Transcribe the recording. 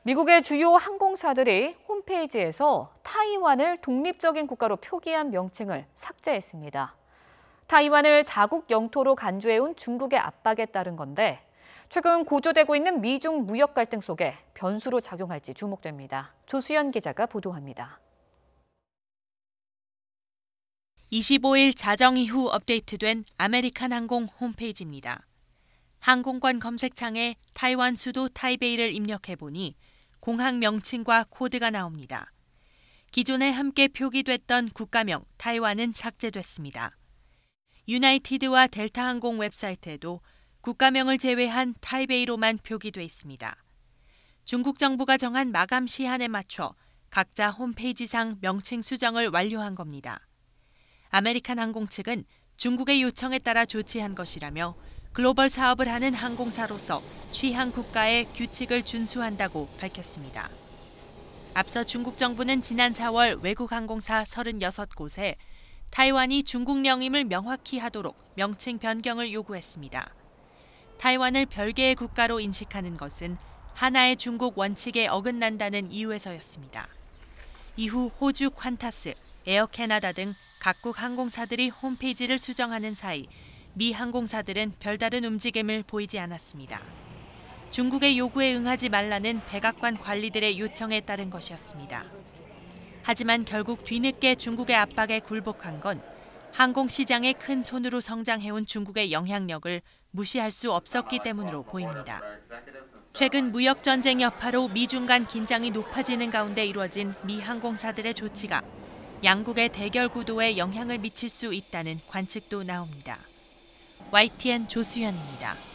미국의 주요 항공사들이 홈페이지에서 타이완을 독립적인 국가로 표기한 명칭을 삭제했습니다. 타이완을 자국 영토로 간주해온 중국의 압박에 따른 건데 최근 고조되고 있는 미중 무역 갈등 속에 변수로 작용할지 주목됩니다. 조수연 기자가 보도합니다. 25일 자정 이후 업데이트된 아메리칸 항공 홈페이지입니다. 항공권 검색창에 타이완 수도 타이베이를 입력해보니 공항 명칭과 코드가 나옵니다. 기존에 함께 표기됐던 국가명 타이완은 삭제됐습니다. 유나이티드와 델타 항공 웹사이트에도 국가명을 제외한 타이베이로만 표기돼 있습니다. 중국 정부가 정한 마감 시한에 맞춰 각자 홈페이지상 명칭 수정을 완료한 겁니다. 아메리칸 항공 측은 중국의 요청에 따라 조치한 것이라며 글로벌 사업을 하는 항공사로서 취향 국가의 규칙을 준수한다고 밝혔습니다. 앞서 중국 정부는 지난 4월 외국 항공사 36곳에 타이완이 중국령임을 명확히 하도록 명칭 변경을 요구했습니다. 타이완을 별개의 국가로 인식하는 것은 하나의 중국 원칙에 어긋난다는 이유에서였습니다. 이후 호주 퀀타스, 에어 캐나다 등 각국 항공사들이 홈페이지를 수정하는 사이 미 항공사들은 별다른 움직임을 보이지 않았습니다. 중국의 요구에 응하지 말라는 백악관 관리들의 요청에 따른 것이었습니다. 하지만 결국 뒤늦게 중국의 압박에 굴복한 건 항공시장의 큰 손으로 성장해온 중국의 영향력을 무시할 수 없었기 때문으로 보입니다. 최근 무역전쟁 여파로 미중 간 긴장이 높아지는 가운데 이루어진 미 항공사들의 조치가 양국의 대결 구도에 영향을 미칠 수 있다는 관측도 나옵니다. YTN 조수연입니다.